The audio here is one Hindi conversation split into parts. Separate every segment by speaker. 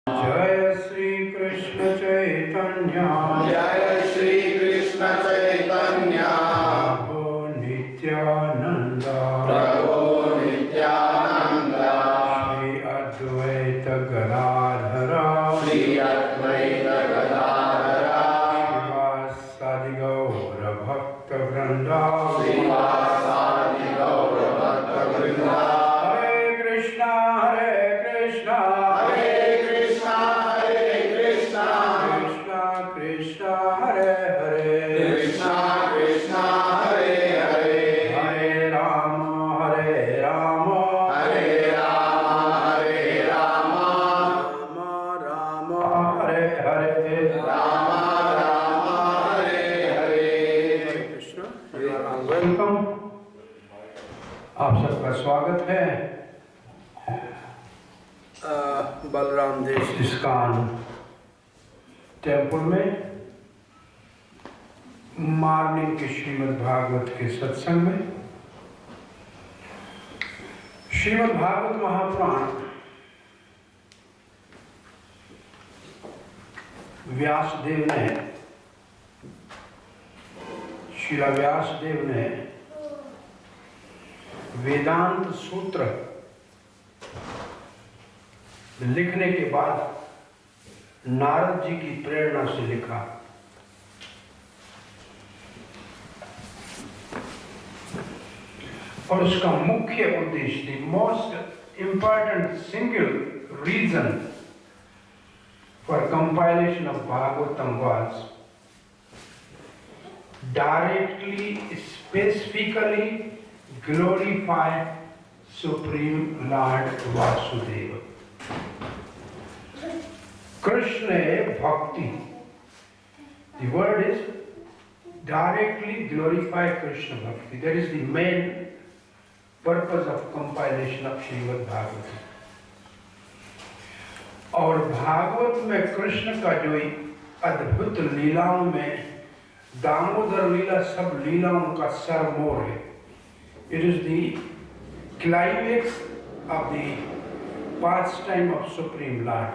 Speaker 1: जय श्री कृष्ण चैतन्य
Speaker 2: जय श्री कृष्ण चैतन्य
Speaker 1: प्रभु नित्यानंद
Speaker 2: प्रभु नित्यानंद
Speaker 1: श्री अद्वैत गदाधर
Speaker 2: श्री अद्वैत गदाधर
Speaker 1: श्रीवासादि गौर भक्त वृंद
Speaker 2: श्रीवासादि गौर भक्त वृंद
Speaker 1: हरे कृष्णा
Speaker 2: हरे कृष्णा कृष्णा
Speaker 1: कृष्णा हरे हरे
Speaker 2: कृष्णा कृष्णा हरे हरे
Speaker 1: हरे राम
Speaker 2: हरे राम
Speaker 1: राम राम हरे हरे
Speaker 2: राम राम हरे हरे
Speaker 1: कृष्ण वेलकम। आप सबका स्वागत है बलराम देश इस्कॉन टेम्पल में मॉर्निंग के श्रीमद् भागवत के सत्संग में। श्रीमद् भागवत महापुराण व्यासदेव ने श्रीला व्यासदेव ने वेदांत सूत्र लिखने के बाद नारद जी की प्रेरणा से लिखा। और उसका मुख्य उद्देश्य, the most important single reason for compilation of Bhagavatam was directly specifically glorify supreme lord Vasudeva. Krishna bhakti, the word is directly glorify Krishna bhakti. That is the main purpose of compilation of Srimad Bhagavatam. और भागवत में कृष्ण का जो अद्भुत लीलाओं में दामोदर लीला सब लीलाओं का सरमोर है। It is the climax of the pastime of Supreme Lord.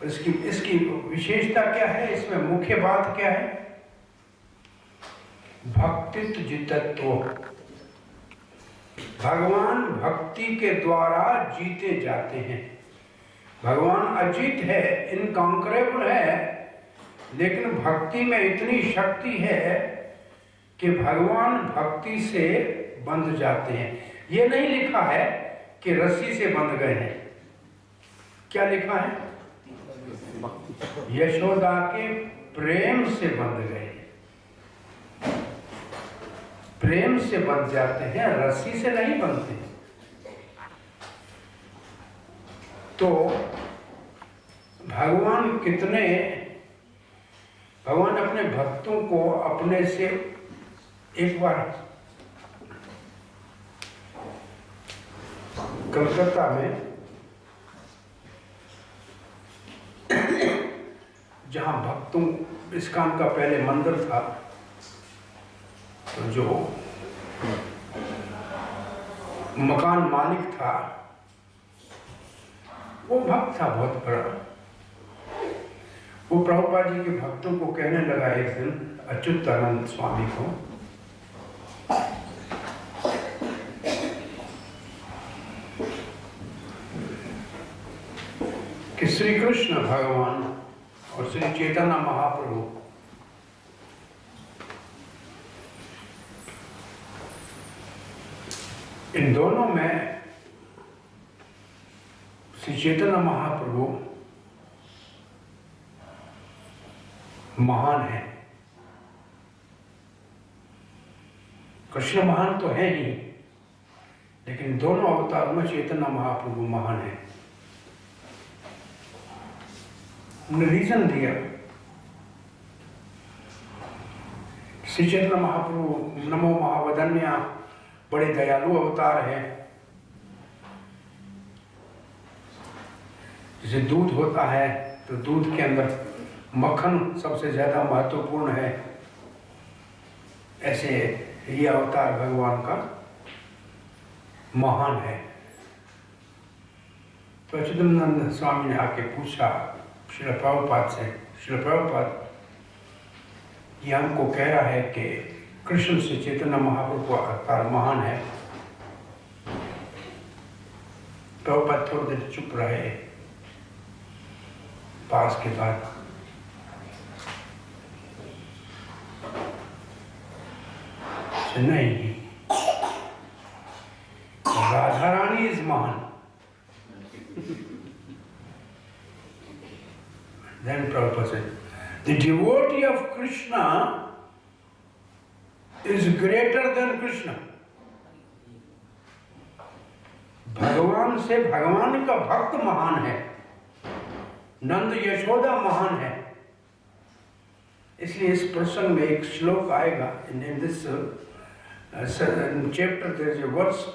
Speaker 1: इसकी विशेषता क्या है, इसमें मुख्य बात क्या है? भक्तित्व जितत्व। भगवान भक्ति के द्वारा जीते जाते हैं। भगवान अजीत है, इनकॉन्करेबल है, लेकिन भक्ति में इतनी शक्ति है कि भगवान भक्ति से बंध जाते हैं। ये नहीं लिखा है कि रस्सी से बंध गए हैं। क्या लिखा है? यशोदा के प्रेम से बंध गए। प्रेम से बंध जाते हैं, रस्सी से नहीं बंधते। तो भगवान अपने भक्तों को अपने से एक बार कलकत्ता में जहाँ भक्तों इस्कॉन का पहले मंदिर था, तो जो मकान मालिक था वो भक्त था बहुत बड़ा। वो प्रभुपाद जी के भक्तों को कहने लगा एक दिन, अच्युतानंद स्वामी को, कि श्री कृष्ण भगवान और श्री चैतन्य महाप्रभु इन दोनों में श्री चैतन्य महाप्रभु महान है। कृष्ण महान तो है ही, लेकिन दोनों अवतारों में चैतन्य महाप्रभु महान है। उन्होंने रीजन दिया। श्री चैतन्य महाप्रभु नमो महावदन्या बड़े दयालु अवतार है। जैसे दूध होता है तो दूध के अंदर मक्खन सबसे ज्यादा महत्वपूर्ण है, ऐसे ये अवतार भगवान का महान है। तो चिदम्बरानंद स्वामी ने आके पूछा श्रील प्रभुपाद से, श्रील प्रभुपाद ये हमको कह रहा है कि कृष्ण से चैतन्य महाप्रभु का अवतार महान है। प्रभुपाद थोड़ी देर चुप रहे। पास के बाद नहीं, राधा रानी इज महान। Then Prabhupada said, the devotee of Krishna is greater than Krishna. भगवान से भगवान का भक्त महान है, नंद यशोदा महान है। इसलिए इस प्रसंग में एक श्लोक आएगा in this chapter there is a verse,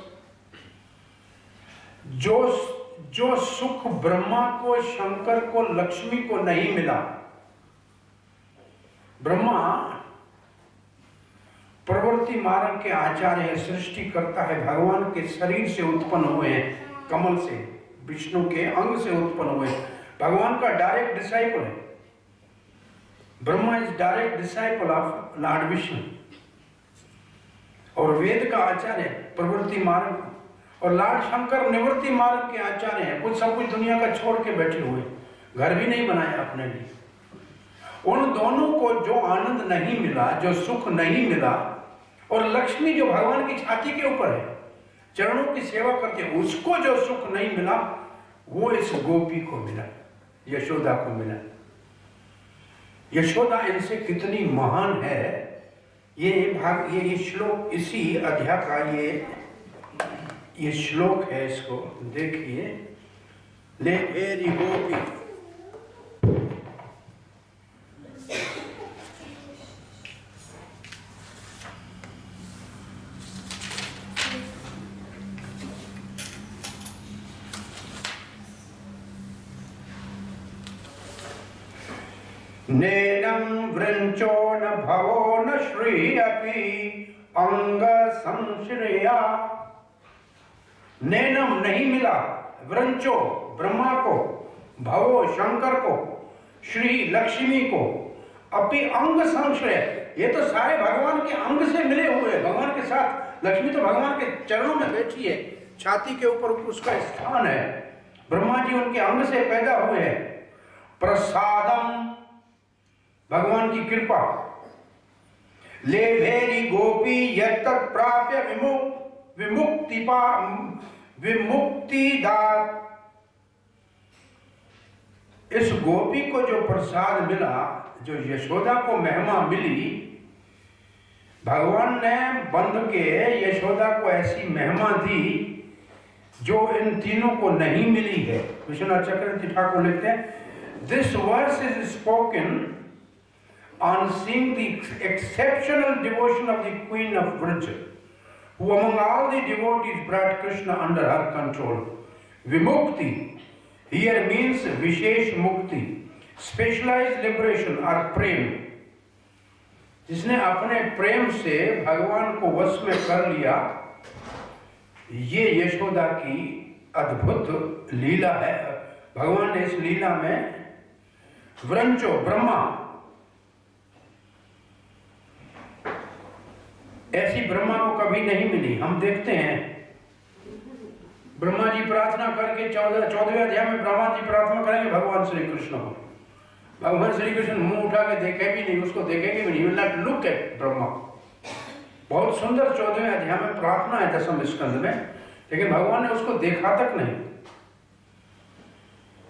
Speaker 1: जो सुख ब्रह्मा को, शंकर को, लक्ष्मी को नहीं मिला। ब्रह्मा प्रवृत्ति मार्ग के आचार्य है, सृष्टि करता है, भगवान के शरीर से उत्पन्न हुए हैं, कमल से, विष्णु के अंग से उत्पन्न हुए, भगवान का डायरेक्ट डिसाइपल है। Brahma is direct disciple of Lord Vishnu और वेद का आचार्य है, प्रवृत्ति मार्ग, और लॉर्ड शंकर निवृत्ति मार्ग के आचार्य हैं। कुछ सब कुछ दुनिया का छोड़ के बैठे हुए, घर भी नहीं बनाया अपने लिए। उन दोनों को जो आनंद नहीं मिला, जो सुख नहीं मिला, और लक्ष्मी जो भगवान की छाती के ऊपर है, चरणों की सेवा करते, उसको जो सुख नहीं मिला, वो इस गोपी को मिला, यशोदा को मिला। यशोदा इनसे कितनी महान है, ये श्लोक इसी अध्याय का ये श्लोक है। इसको देखिए, ले मेरी गोपी, नेनं वृंचो न भवो न श्री अपि अंग संश्रया। नैनम नहीं मिला, वृंचो ब्रह्मा को, भवो शंकर को, श्री लक्ष्मी को, अपि अंग संश्रय, ये तो सारे भगवान के अंग से मिले हुए हैं, भगवान के साथ। लक्ष्मी तो भगवान के चरणों में बैठी है, छाती के ऊपर उसका स्थान है, ब्रह्मा जी उनके अंग से पैदा हुए हैं। प्रसादम, भगवान की कृपा। ले भेरी गोपी यत् प्राप्य विमुक्तिदात। इस गोपी को जो प्रसाद मिला, जो यशोदा को महिमा मिली, भगवान ने बंध के यशोदा को ऐसी महिमा दी जो इन तीनों को नहीं मिली है। विश्वनाथ चक्रवर्ती ठाकुर लिखते हैं, this verse is spoken on seeing the exceptional devotion of the Queen of Vraj, who among all the devotees brought Krishna under her control. Vimukti here means Vishesh Mukti, specialized liberation or प्रेम। जिसने अपने प्रेम से भगवान को वश में कर लिया, ये यशोदा की अद्भुत लीला है। भगवान ने इस लीला में व्रंचो, ब्रह्मा, ऐसी ब्रह्मा को कभी नहीं मिली। हम देखते हैं ब्रह्मा जी प्रार्थना करके 14वें अध्याय में ब्रह्मा जी प्रार्थना करेंगे भगवान श्री कृष्ण को। भगवान श्री कृष्ण मुंह उठा के देखे भी नहीं, उसको देखेंगे भी नहीं, will not look at Brahma. बहुत सुंदर 14वें अध्याय में प्रार्थना है 10वें स्कंद में, लेकिन भगवान ने उसको देखा तक नहीं।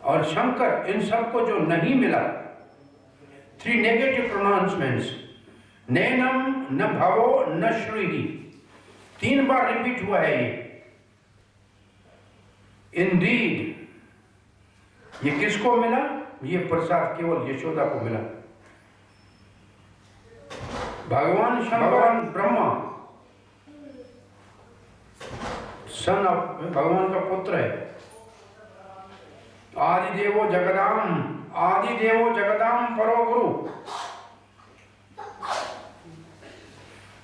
Speaker 1: और शंकर, इन सबको जो नहीं मिला, 3 नेगेटिव प्रोनाउंसमेंट्स, नैनम न भवो न श्रीहि, 3 बार रिपीट हुआ है ये। इंडीड, ये किसको मिला? ये प्रसाद केवल यशोदा को मिला। भगवान शंकर ब्रह्मा, सन ऑफ, भगवान का पुत्र है। आदिदेवो जगदाम परो गुरु।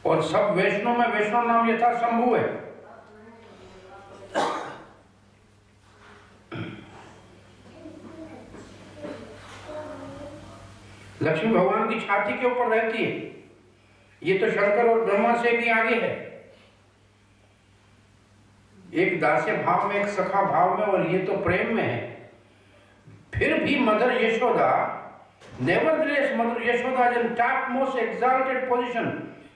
Speaker 1: और सब वैष्णव में वैष्णव नाम यथा शंभु है। लक्ष्मी भगवान की छाती के ऊपर रहती है। ये तो शंकर और ब्रह्मा से भी आगे है, एक दास्य भाव में, एक सखा भाव में, और ये तो प्रेम में है। फिर भी mother Yashoda, nevertheless mother Yashoda is in topmost exalted position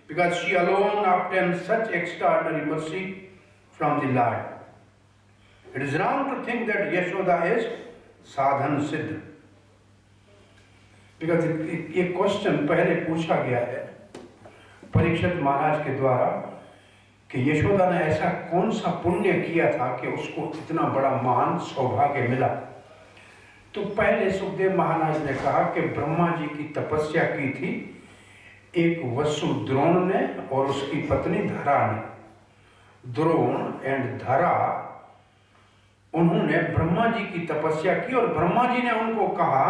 Speaker 1: because she alone obtained such extraordinary mercy from the Lord. It is wrong to think that Yashoda is sadhan siddh, because ये क्वेश्चन पहले पूछा गया है परीक्षित महाराज के द्वारा कि यशोदा ने ऐसा कौन सा पुण्य किया था कि उसको इतना बड़ा महान सौभाग्य मिला। तो पहले सुखदेव महाराज ने कहा कि ब्रह्मा जी की तपस्या की थी एक वसु द्रोण ने और उसकी पत्नी धरा ने। द्रोण एंड धरा, उन्होंने ब्रह्मा जी की तपस्या की और ब्रह्मा जी ने उनको कहा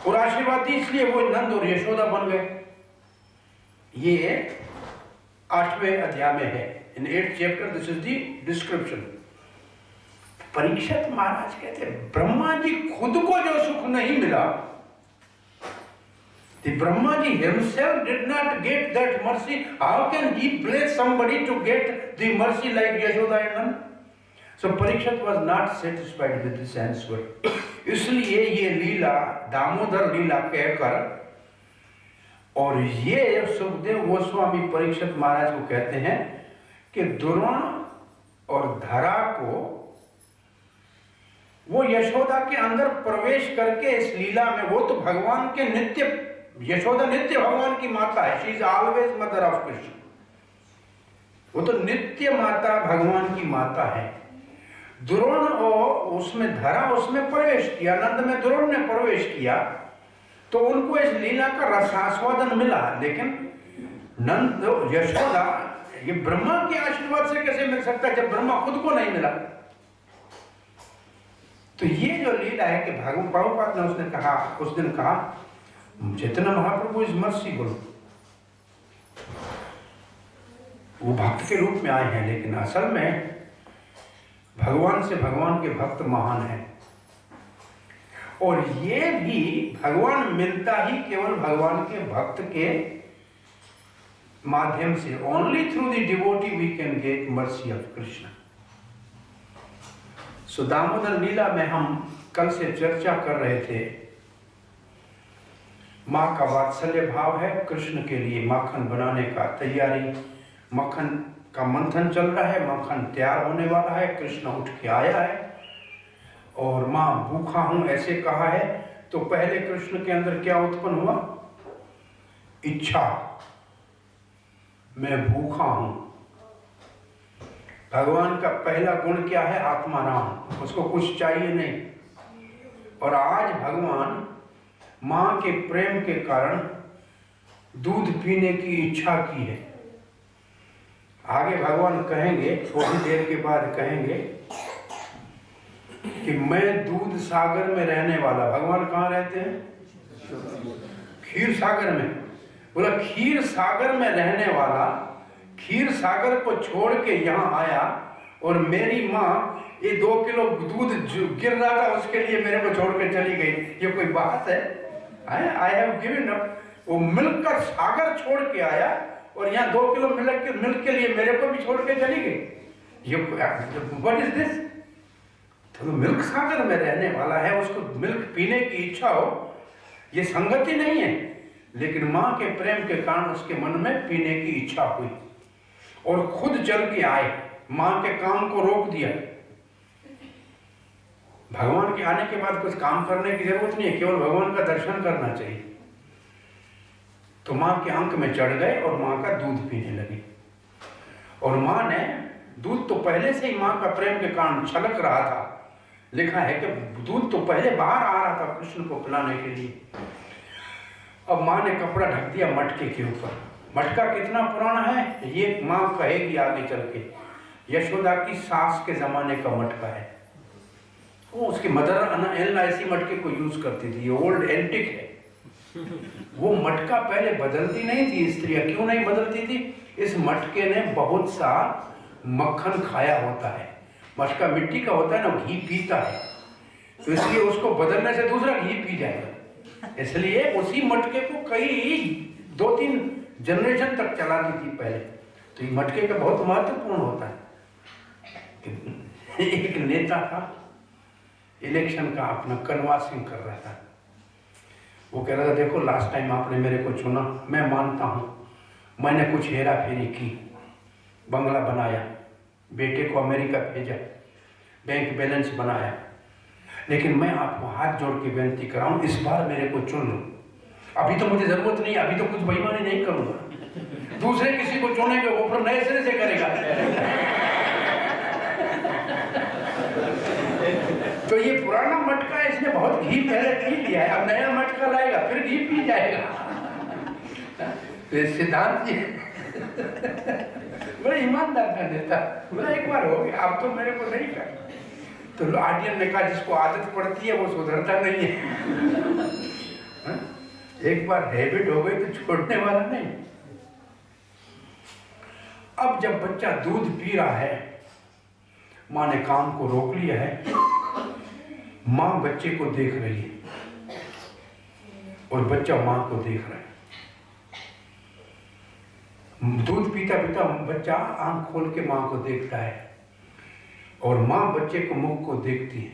Speaker 1: और आशीर्वाद दी, इसलिए वो नंद और यशोदा बन गए। ये 8वें अध्याय में है, in 8th chapter this is the description. Parikshit Maharaj कहते ब्रह्मा जी खुद को जो सुख नहीं मिला, Brahma ji himself did not get that mercy, how can he bless somebody to get the mercy like Yashoda and Nand? So Parikshit was not satisfied with this answer. इसलिए ये लीला दामोदर लीला कहकर, और ये सुखदेव गोस्वामी परीक्षित महाराज को कहते हैं कि द्रोण और धरा को वो यशोदा के अंदर प्रवेश करके इस लीला में, वो तो भगवान के नित्य, यशोदा नित्य भगवान की माता है, she is always mother of Krishna, वो तो नित्य माता भगवान की माता है। द्रोण और उसमें धरा उसमें प्रवेश किया, नंद में द्रोण ने प्रवेश किया, तो उनको इस लीला का रसास्वादन मिला। लेकिन नंद यशोदा ये ब्रह्मा के आशीर्वाद से कैसे मिल सकता है जब ब्रह्मा खुद को नहीं मिला। तो ये जो लीला है कि भगवान प्रभुपाद ने उसने कहा, उस दिन कहा चैतन्य महाप्रभु इज मर्सीफुल, वो भक्त के रूप में आए हैं, लेकिन असल में भगवान से भगवान के भक्त महान हैं। और ये भी भगवान मिलता ही केवल भगवान के भक्त के माध्यम से, only through the devotee we can get mercy of Krishna. So Damodar Lila में हम कल से चर्चा कर रहे थे, माँ का वात्सल्य भाव है कृष्ण के लिए, माखन बनाने का तैयारी, मक्खन का मंथन चल रहा है, मक्खन तैयार होने वाला है, कृष्ण उठ के आया है और माँ भूखा हूं ऐसे कहा है। तो पहले कृष्ण के अंदर क्या उत्पन्न हुआ? इच्छा, मैं भूखा हूं। भगवान का पहला गुण क्या है? आत्माराम, उसको कुछ चाहिए नहीं। और आज भगवान माँ के प्रेम के कारण दूध पीने की इच्छा की है। आगे भगवान कहेंगे, थोड़ी देर के बाद कहेंगे कि मैं दूध सागर में रहने वाला। भगवान कहाँ रहते हैं? क्षीर सागर में। बोला क्षीर सागर में रहने वाला क्षीर सागर को छोड़ के यहाँ आया और मेरी माँ ये 2 किलो दूध गिर रहा था उसके लिए मेरे को छोड़ के चली गई। ये कोई बात है? I have given up. वो मिल्क का सागर छोड़ के आया और यहाँ 2 किलो मिल्क के लिए मेरे को भी छोड़ के चली गई। ये व्हाट इज दिस? तो मिल्क सागर में रहने वाला है, उसको मिल्क पीने की इच्छा हो, ये संगति नहीं है। लेकिन माँ के प्रेम के कारण उसके मन में पीने की इच्छा हुई और खुद चल के आए, माँ के काम को रोक दिया। भगवान के आने के बाद कुछ काम करने की जरूरत नहीं है, केवल भगवान का दर्शन करना चाहिए। तो माँ के अंक में चढ़ गए और माँ का दूध पीने लगे। और माँ ने दूध तो पहले से ही माँ का प्रेम के कारण छलक रहा था। लिखा है कि दूध तो पहले बाहर आ रहा था कृष्ण को पिलाने के लिए। अब माँ ने कपड़ा ढक दिया मटके के ऊपर। मटका कितना पुराना है ये माँ कहेगी आगे चल के। यशोदा की सास के जमाने का मटका है। वो उसकी मदर एल ऐसी मटके को यूज करती थी, ये ओल्ड एंटिक है। वो मटका पहले बदलती नहीं थी स्त्रियां। क्यों नहीं बदलती थी? इस मटके ने बहुत सा मक्खन खाया होता है। मटका मिट्टी का होता है ना, घी पीता है, तो इसलिए उसको बदलने से दूसरा घी पी जाएगा। इसलिए उसी मटके को कई 2-3 जनरेशन तक चलानी थी पहले। तो ये मटके का बहुत महत्वपूर्ण होता है। एक नेता था, इलेक्शन का अपना कन्वासिंग कर रहा था। वो कह रहा था, देखो लास्ट टाइम आपने मेरे को चुना, मैं मानता हूँ मैंने कुछ हेरा फेरी की, बंगला बनाया, बेटे को अमेरिका भेजा, बैंक बैलेंस बनाया, लेकिन मैं आपको हाथ जोड़ के विनती कराऊं, इस बार मेरे को चुन लो। अभी तो मुझे जरूरत नहीं, अभी तो कुछ बेईमानी नहीं करूंगा, दूसरे किसी को चुनेंगे वो फिर नए सिरे से करेगा। तो ये पुराना मटका है, इसने बहुत घी पहले पी लिया है, अब नया मटका लाएगा फिर घी पी जाएगा। तो सिद्धांत जी बड़ा ईमानदार का नेता, बोला एक बार हो गया, अब तो मेरे को नहीं कर। तो आर्डियन ने कहा, जिसको आदत पड़ती है वो सुधरता नहीं है। एक बार हैबिट हो गई तो छोड़ने वाला नहीं। अब जब बच्चा दूध पी रहा है, माँ ने काम को रोक लिया है, माँ बच्चे को देख रही है और बच्चा माँ को देख रहा है। दूध पीता पीता बच्चा आंख खोल के माँ को देखता है और माँ बच्चे को मुख को देखती है।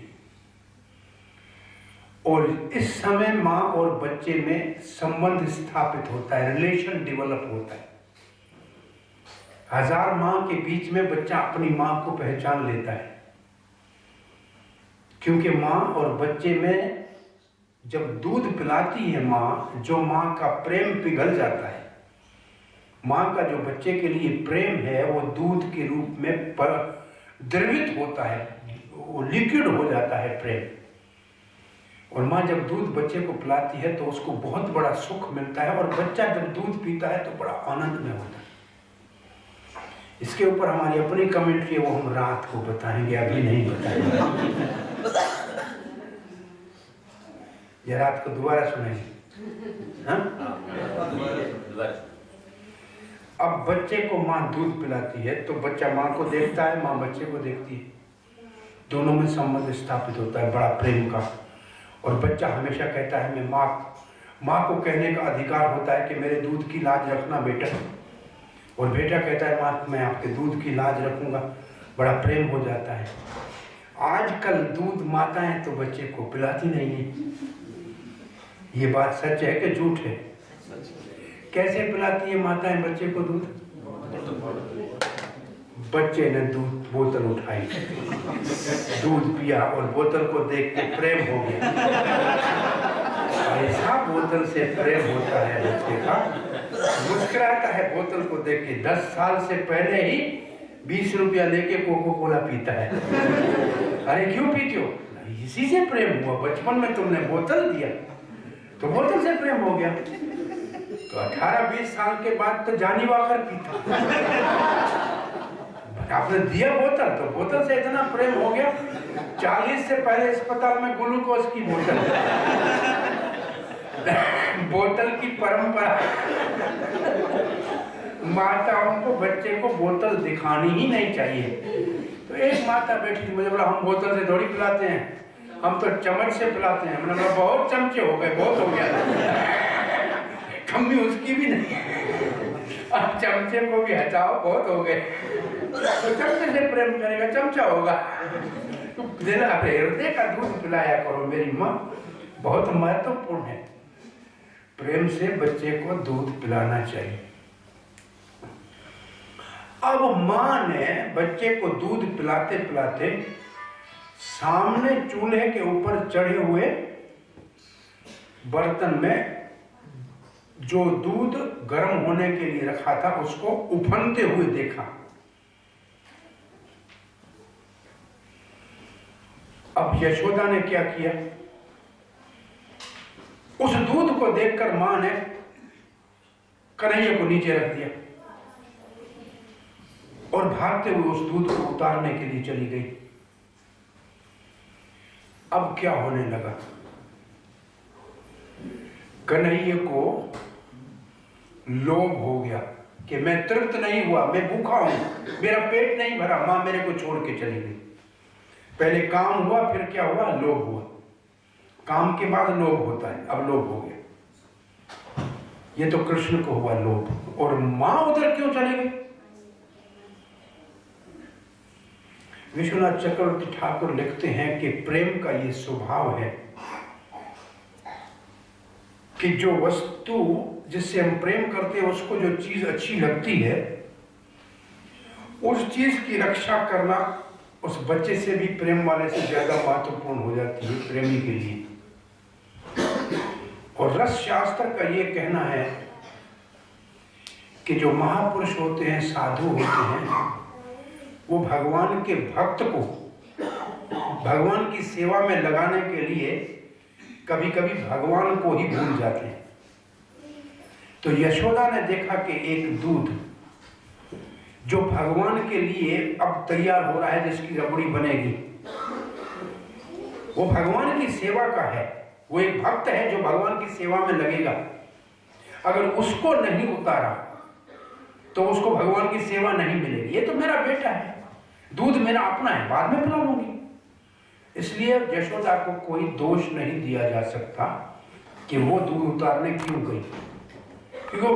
Speaker 1: और इस समय माँ और बच्चे में संबंध स्थापित होता है, रिलेशन डेवलप होता है। 1000 माँ के बीच में बच्चा अपनी माँ को पहचान लेता है, क्योंकि माँ और बच्चे में जब दूध पिलाती है माँ, जो माँ का प्रेम पिघल जाता है। माँ का जो बच्चे के लिए प्रेम है वो दूध के रूप में द्रवित होता है, वो लिक्विड हो जाता है प्रेम। और माँ जब दूध बच्चे को पिलाती है तो उसको बहुत बड़ा सुख मिलता है, और बच्चा जब दूध पीता है तो बड़ा आनंद में होता है। इसके ऊपर हमारी अपनी कमेंट्री है, वो हम रात को बताएंगे, अभी नहीं बताएंगे। ये रात को दोबारा सुनेंगे। हाँ? अब बच्चे को माँ दूध पिलाती है तो बच्चा माँ को देखता है, माँ बच्चे को देखती है, दोनों में संबंध स्थापित होता है बड़ा प्रेम का। और बच्चा हमेशा कहता है मैं माँ को कहने का अधिकार होता है कि मेरे दूध की लाज रखना बेटा, और बेटा कहता है माँ मैं आपके दूध की लाज रखूंगा, बड़ा प्रेम हो जाता है। आजकल दूध माताएं तो बच्चे को पिलाती नहीं है। ये बात सच है कि झूठ है? कैसे पिलाती है माताएं बच्चे को दूध? बच्चे ने दूध बोतल उठाई, दूध पिया और बोतल को देख के प्रेम हो गया। ऐसा बोतल से प्रेम होता है बच्चे का, मुस्कुराता है बोतल को देख के। 10 साल से पहले ही 20 रुपया लेके कोको कोला पीता है। अरे क्यों पीते हो? इसी से प्रेम हुआ, बचपन में तुमने बोतल दिया तो बोतल से प्रेम हो गया। तो 18-20 साल के बाद तो जानी वाकर पीता। आपने दिया बोतल तो बोतल से इतना प्रेम हो गया। 40 से पहले अस्पताल में ग्लूकोज की बोतल, बोतल की परंपरा। माताओं को बच्चे को बोतल दिखानी ही नहीं चाहिए। तो एक माता बैठी थी, मुझे बोला हम बोतल से थोड़ी पिलाते हैं, हम तो चम्मच से पिलाते हैं। मैंने बोला बहुत चमचे हो गए, बहुत हो गया, कमी उसकी भी नहीं, अब चमचे को भी हटाओ, बहुत हो गए। तो चमचे से प्रेम करेगा, चमचा होगा। तो हृदय का दूध पिलाया करो मेरी माँ, बहुत महत्वपूर्ण है। प्रेम से बच्चे को दूध पिलाना चाहिए। अब माँ ने बच्चे को दूध पिलाते पिलाते सामने चूल्हे के ऊपर चढ़े हुए बर्तन में जो दूध गर्म होने के लिए रखा था उसको उफनते हुए देखा। अब यशोदा ने क्या किया? उस दूध को देखकर मां ने कन्हैया को नीचे रख दिया और भागते हुए उस दूध को उतारने के लिए चली गई। अब क्या होने लगा? कन्हैया को लोभ हो गया कि मैं तृप्त नहीं हुआ, मैं भूखा हूं, मेरा पेट नहीं भरा, मां मेरे को छोड़ के चली गई। पहले काम हुआ, फिर क्या हुआ? लोभ हुआ। काम के बाद लोभ होता है, अब लोभ हो गया। ये तो कृष्ण को हुआ लोभ। और मां उधर क्यों चली गई? विश्वनाथ चक्रवर्ती ठाकुर लिखते हैं कि प्रेम का ये स्वभाव है कि जो वस्तु जिससे हम प्रेम करते हैं, उसको जो चीज अच्छी लगती है, उस चीज की रक्षा करना उस बच्चे से भी प्रेम वाले से ज्यादा महत्वपूर्ण हो जाती है प्रेमी के लिए। और रस शास्त्र का ये कहना है कि जो महापुरुष होते हैं, साधु होते हैं, वो भगवान के भक्त को भगवान की सेवा में लगाने के लिए कभी कभी भगवान को ही भूल जाते हैं। तो यशोदा ने देखा कि एक दूध जो भगवान के लिए अब तैयार हो रहा है, जिसकी रबड़ी बनेगी, वो भगवान की सेवा का है। वो एक भक्त है जो भगवान की सेवा में लगेगा। अगर उसको नहीं उतारा तो उसको भगवान की सेवा नहीं मिलेगी। ये तो मेरा बेटा है, दूध मेरा अपना है, बाद में पिला लूंगी। इसलिए यशोदा को कोई दोष नहीं दिया जा सकता कि वो दूध उतारने क्यों गई, क्योंकि वो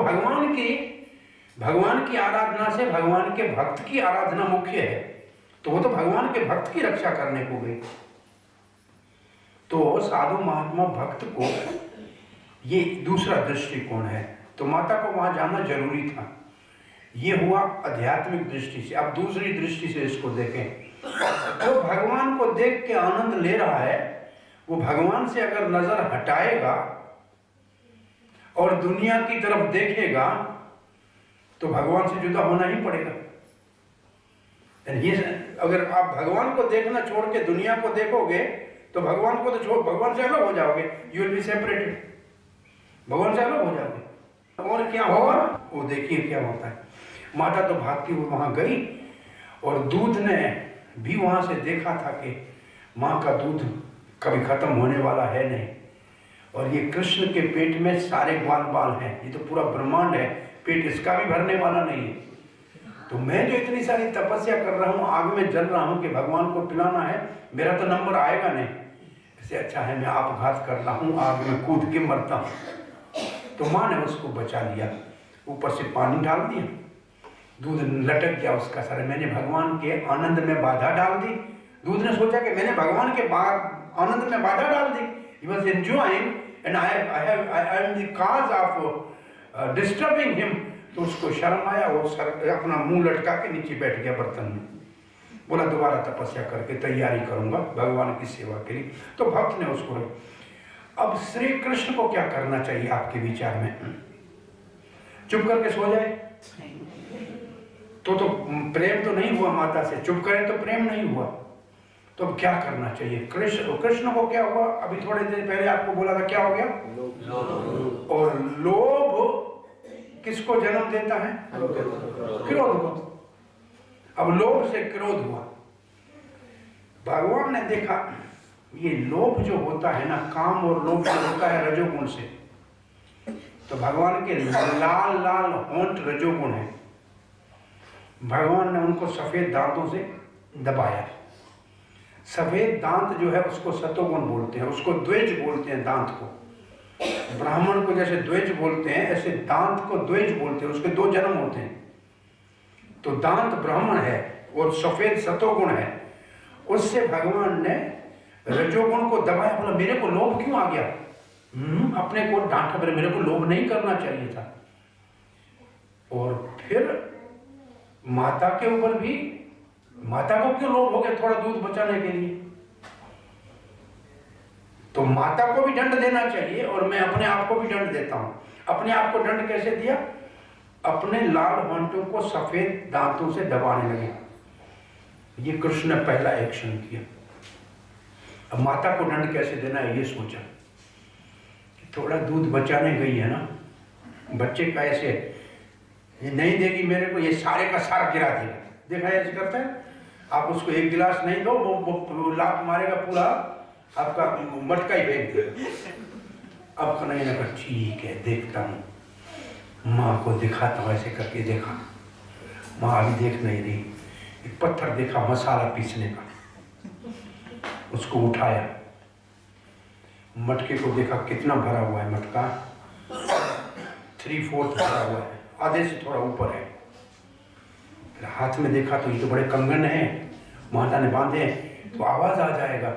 Speaker 1: भगवान की आराधना से भगवान के भक्त की आराधना मुख्य है। तो वो तो भगवान के भक्त की रक्षा करने को गई। तो साधु महात्मा भक्त को ये दूसरा दृष्टिकोण है। तो माता को वहां जाना जरूरी था। ये हुआ आध्यात्मिक दृष्टि से। अब दूसरी दृष्टि से इसको देखें। तो भगवान को देख के आनंद ले रहा है, वो भगवान से अगर नजर हटाएगा और दुनिया की तरफ देखेगा तो भगवान से जुदा होना ही पड़ेगा। ये अगर आप भगवान को देखना छोड़ के दुनिया को देखोगे तो भगवान को तो छोड़, भगवान से अलग हो जाओगे। यू विल बी सेपरेटेड, भगवान से अलग हो जाओगे। और क्या होगा वो देखिए क्या होता है। माता तो भागती हुई वहां गई और दूध ने भी वहां से देखा था कि माँ का दूध कभी खत्म होने वाला है नहीं। और ये कृष्ण के पेट में सारे ग्वाल बाल हैं, ये तो पूरा ब्रह्मांड है, पेट इसका भी भरने वाला नहीं है। तो मैं जो इतनी सारी तपस्या कर रहा हूँ, आग में जल रहा हूँ कि भगवान को पिलाना है, मेरा तो नंबर आएगा नहीं। इससे अच्छा है मैं आपघात कर रहा हूँ, आग में कूद के मरता हूँ। तो माँ ने उसको बचा लिया, ऊपर से पानी डाल दिया, दूध लटक गया उसका सर। मैंने भगवान के आनंद में बाधा डाल दी। दूध ने सोचा कि मैंने भगवान के आनंद में बाधा डाल दी। He was enjoying and I am the cause of disturbing him। तो उसको शर्म आया, वो सर अपना मुंह लटका के नीचे बैठ गया बर्तन में। बोला दोबारा तपस्या करके तैयारी करूंगा भगवान की सेवा के लिए। तो भक्त ने उसको। अब श्री कृष्ण को क्या करना चाहिए आपके विचार में? चुप करके सो जाए तो प्रेम तो नहीं हुआ माता से। चुप करे तो प्रेम नहीं हुआ। तो अब क्या करना चाहिए? कृष्ण को क्या हुआ? अभी थोड़े देर पहले आपको बोला था क्या हो गया? लोभ। और लोभ किसको जन्म देता है? क्रोध को। अब लोभ से क्रोध हुआ। भगवान ने देखा ये लोभ जो होता है ना, काम और लोभ जो होता है रजोगुण से। तो भगवान के लाल लाल होंठ रजोगुण है। भगवान ने उनको सफेद दांतों से दबाया। सफेद दांत जो है उसको सतोगुण बोलते हैं, उसको द्वेज बोलते हैं। दांत को ब्राह्मण को जैसे द्वेज बोलते हैं, ऐसे दांत को द्वेज बोलते हैं। उसके दो जन्म होते हैं। तो दांत ब्राह्मण है और सफेद सतोगुण है। उससे भगवान ने रजोगुण को दबाया। बोला मेरे को लोभ क्यों आ गया? अपने को डांटा, मेरे को लोभ नहीं करना चाहिए था। और फिर माता के ऊपर भी, माता को क्यों लोभ हो गया थोड़ा दूध बचाने के लिए? तो माता को भी दंड देना चाहिए और मैं अपने आप को भी दंड देता हूं। अपने आप को दंड कैसे दिया? अपने लाल होंठों को सफेद दांतों से दबाने लगे। ये कृष्ण ने पहला एक्शन किया। अब माता को दंड कैसे देना है ये सोचा कि थोड़ा दूध बचाने गई है ना, बच्चे का ऐसे ये नहीं देगी मेरे को, ये सारे का सारा गिरा देगा। देखा ऐसे करता है। आप उसको एक गिलास नहीं दो, वो लात मारेगा, पूरा आपका मटका ही फेंक देगा। अब कन्हैया ने कहा ठीक है देखता हूँ, माँ को दिखाता हूँ। ऐसे करके देखा, माँ अभी देख नहीं रही। एक पत्थर देखा मसाला पीसने का, उसको उठाया मटके को देखा कितना भरा हुआ है मटका, 3/4 भरा हुआ है, आधे से थोड़ा ऊपर है। फिर हाथ में देखा तो ये तो बड़े कंगन हैं, माता ने बांधे हैं, तो आवाज आ जाएगा,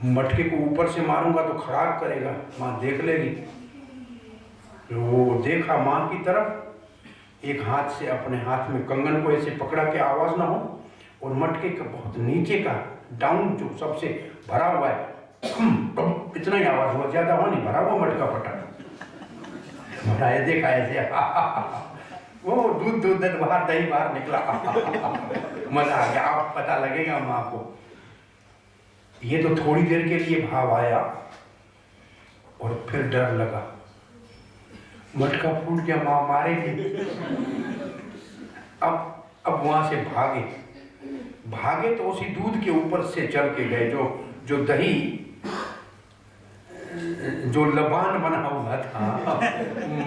Speaker 1: मटके को ऊपर से मारूंगा तो खराब करेगा, माँ देख लेगी। वो देखा माँ की तरफ, एक हाथ से अपने हाथ में कंगन को ऐसे पकड़ा के आवाज ना हो, और मटके का बहुत नीचे का डाउन जो सबसे भरा हुआ है, इतना ही आवाज हुआ, ज्यादा हुआ नहीं, भरा हुआ मटका फटा। बताया देखा ऐसे वो दूध बाहर, दही बाहर निकला। मजा आ गया। आप पता लगेगा माँ को। ये तो थोड़ी देर के लिए भाव आया और फिर डर लगा, मटका फूट गया, माँ मारेगी। अब वहां से भागे तो उसी दूध के ऊपर से चल के गए, जो दही, जो लबान बना हुआ था,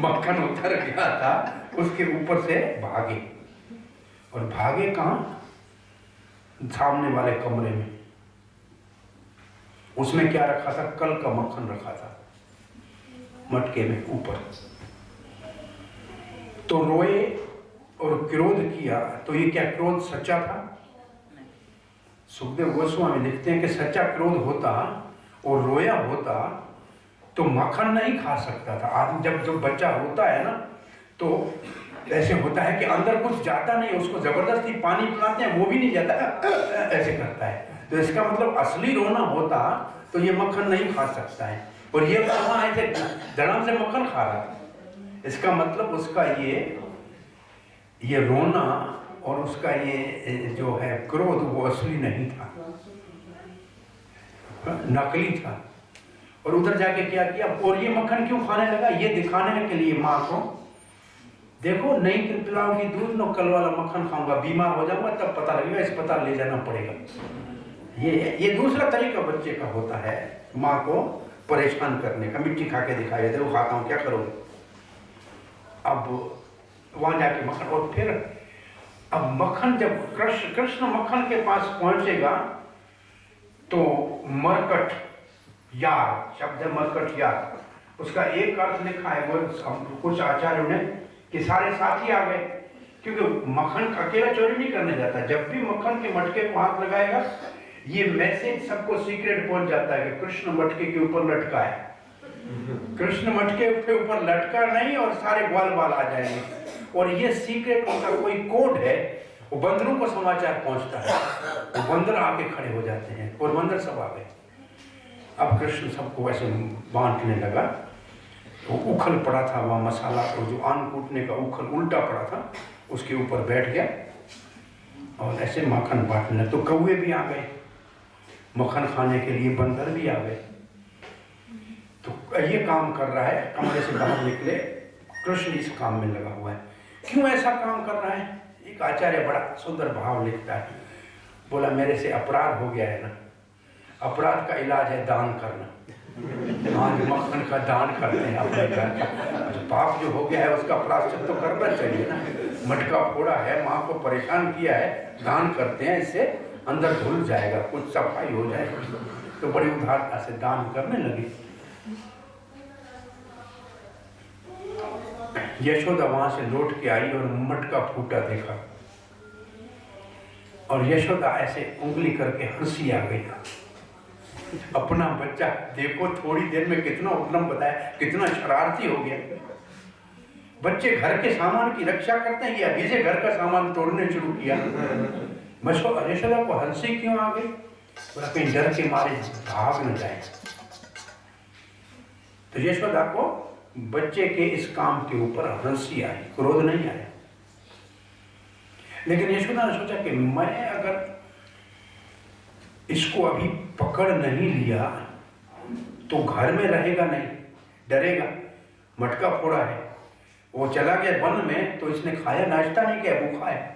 Speaker 1: मक्खन उतर गया था, उसके ऊपर से भागे। और भागे कहाँ? सामने वाले कमरे में। उसमें क्या रखा था? कल का मक्खन रखा था मटके में ऊपर। तो रोए और क्रोध किया। तो ये क्या क्रोध सच्चा था? सुखदेव गोस्वामी लिखते हैं कि सच्चा क्रोध होता और रोया होता तो मक्खन नहीं खा सकता था। आदमी जब बच्चा होता है ना, तो ऐसे होता है कि अंदर कुछ जाता नहीं, उसको जबरदस्ती पानी पिलाते हैं, वो भी नहीं जाता, ऐसे करता है। तो इसका मतलब असली रोना होता तो ये मक्खन नहीं खा सकता है। और ये कहाँ ऐसे धड़म से मक्खन खा रहा था। इसका मतलब उसका ये रोना और उसका ये जो है क्रोध, वो असली नहीं था, नकली था। और उधर जाके क्या किया? और ये मक्खन क्यों खाने लगा? ये दिखाने के लिए माँ को, देखो नहीं पिलाऊंगी दूध, नो कल वाला मक्खन खाऊंगा, बीमार हो जाऊंगा, तब पता लगेगा, अस्पताल ले जाना पड़ेगा। ये दूसरा तरीका बच्चे का होता है माँ को परेशान करने का। मिट्टी खा के दिखाई, देखो खाता हूँ, क्या करोगे? अब वहां जाके मक्खन, और फिर अब मक्खन, जब कृष्ण मक्खन के पास पहुंचेगा तो मरकट यार, शब्द है मरकट यार, उसका एक अर्थ लिखा है वो कुछ आचार्यों ने कि सारे साथी आ गए, क्योंकि मक्खन अकेला चोरी नहीं करने जाता। जब भी मक्खन के मटके को हाथ लगाएगा, ये मैसेज सबको सीक्रेट पहुंच जाता है कि कृष्ण मटके के ऊपर लटका है। कृष्ण मटके के ऊपर लटका नहीं, और सारे ग्वाल बाल आ जाएंगे। और ये सीक्रेट उनका कोई कोड है, वो बंदरों को समाचार पहुंचता है, वो बंदर आके खड़े हो जाते हैं, और बंदर सब आ गए। अब कृष्ण सबको ऐसे बांटने लगा, वो उखल पड़ा था वहाँ मसाला, और जो आम कूटने का उखल उल्टा पड़ा था, उसके ऊपर बैठ गया और ऐसे माखन बांटने। तो कौवे भी आ गए मक्खन खाने के लिए, बंदर भी आ गए। तो ये काम कर रहा है, कमरे से बाहर निकले, कृष्ण इस काम में लगा हुआ है। क्यों ऐसा काम कर रहा है? एक आचार्य बड़ा सुंदर भाव लिखता है, बोला मेरे से अपराध हो गया है ना, अपराध का इलाज है दान करना। आज मक्खन का दान करते हैं अपने घर का, तो पाप जो हो गया है उसका प्रायश्चित तो करना चाहिए ना। मटका फोड़ा है, माँ को परेशान किया है, दान करते हैं, इससे अंदर धुल जाएगा, कुछ सफाई हो जाएगी। तो बड़ी उदारता से दान करने लगी। यशोदा वहां से लौट के आई और मटका फूटा देखा, और यशोदा ऐसे उंगली करके हंसी आ गई। अपना बच्चा देखो थोड़ी देर में कितना उद्यम बताया, कितना शरारती हो गया। बच्चे घर के सामान की रक्षा करते हैं, ये अभी से घर का सामान तोड़ने शुरू किया। यशोदा को हंसी क्यों आ गई? बोला कहीं डर के मारे भाग न जाए। तो यशोदा को बच्चे के इस काम के ऊपर हंसी आई, क्रोध नहीं आया। लेकिन यशोदा ने सोचा कि मैं अगर इसको अभी पकड़ नहीं लिया तो घर में रहेगा नहीं, डरेगा, मटका फोड़ा है, वो चला गया वन में तो इसने खाया, नाश्ता नहीं किया, भूखा है,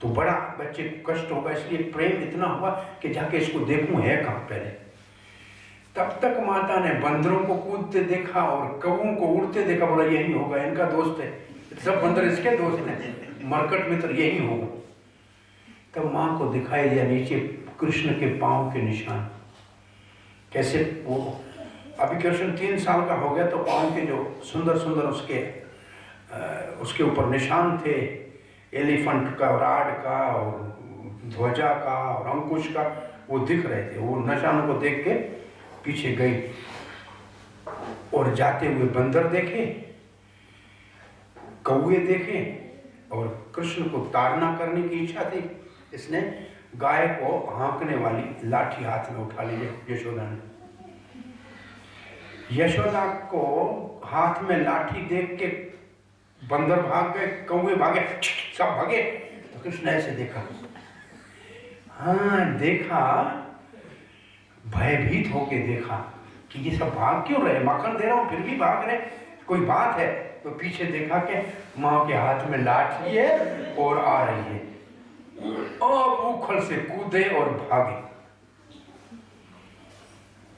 Speaker 1: तो बड़ा बच्चे को कष्ट होगा। इसलिए प्रेम इतना हुआ कि जाके इसको देखूं है कहाँ पहले। तब तक माता ने बंदरों को कूदते देखा और कौओं को उड़ते देखा, बोला यही होगा, इनका दोस्त है, सब बंदर इसके दोस्त हैं, मरकट मित्र यही होगा। तब माँ को दिखाई दिया नीचे कृष्ण के पांव के निशान, कैसे वो अभी कृष्ण 3 साल का हो गया तो पाँव के जो सुंदर सुंदर उसके ऊपर निशान थे, एलिफेंट का, राड का और ध्वजा का और अंकुश का, वो दिख रहे थे। वो निशानों को देख के पीछे गई और जाते हुए बंदर देखे, कौवे देखे, और कृष्ण को ताड़ना करने की इच्छा थी। इसने गाय को हाँकने वाली लाठी हाथ में उठा ली यशोदा ने। यशोदा को हाथ में लाठी देख के बंदर भाग गए, कौवे भागे, सब भागे। तो कृष्ण ऐसे देखा, हाँ देखा, भयभीत होके देखा कि ये सब भाग क्यों रहे, माखन दे रहा हूं फिर भी भाग रहे, कोई बात है। तो पीछे देखा कि माँ के हाथ में लाठी है और आ रही है, और उखल से कूदे और भागे।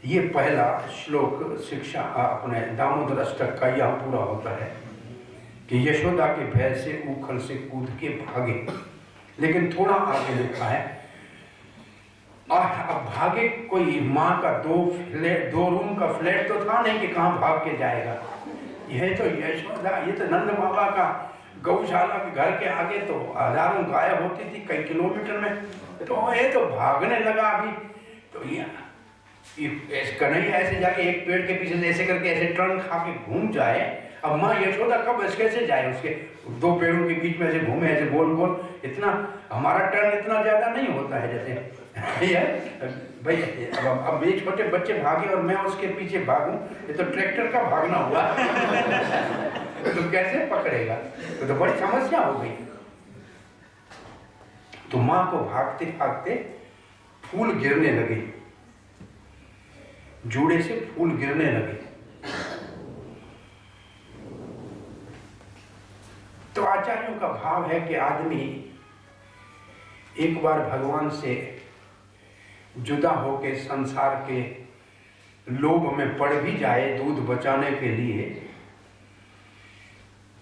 Speaker 1: ये पहला श्लोक शिक्षा अपने दामोदर अष्टक का यहाँ पूरा होता है कि यशोदा के भय से उखल से कूद के भागे। लेकिन थोड़ा आगे लिखा है, अब भागे कोई, माँ का 2 रूम का फ्लैट तो था नहीं कि कहाँ भाग के जाएगा। यह तो यशोदा, ये तो नंद बाबा का गौशाला के घर के आगे तो हजारों गाय होती थी कई किलोमीटर में, तो ये तो भागने लगा अभी। तो ये कन्हैया ऐसे जाके एक पेड़ के पीछे ऐसे करके ऐसे टर्न खा के घूम जाए, अब माँ यशोदा कब कैसे जाए, उसके 2 पेड़ों के बीच में ऐसे घूमे ऐसे गोल गोल। इतना हमारा टर्न इतना ज्यादा नहीं होता है जैसे भाई। अब ये छोटे बच्चे भागे और मैं उसके पीछे भागूं, ये तो ट्रैक्टर का भागना हुआ तो कैसे पकड़ेगा, तो बड़ी समस्या हो गई। तो माँ को भागते भागते फूल गिरने लगे, जूड़े से फूल गिरने लगे। तो आचार्यों का भाव है कि आदमी एक बार भगवान से जुदा होके संसार के लोभ में पड़ भी जाए दूध बचाने के लिए,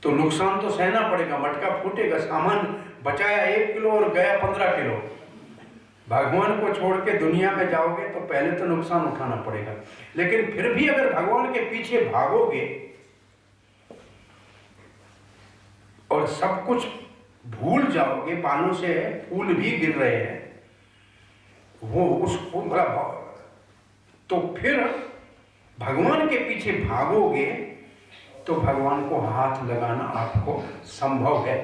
Speaker 1: तो नुकसान तो सहना पड़ेगा, मटका फूटेगा। सामान बचाया 1 किलो और गया 15 किलो। भगवान को छोड़ के दुनिया में जाओगे तो पहले तो नुकसान उठाना पड़ेगा। लेकिन फिर भी अगर भगवान के पीछे भागोगे और सब कुछ भूल जाओगे, पानों से फूल भी गिर रहे हैं, वो उस तो फिर भगवान के पीछे भागोगे तो भगवान को हाथ लगाना आपको संभव है,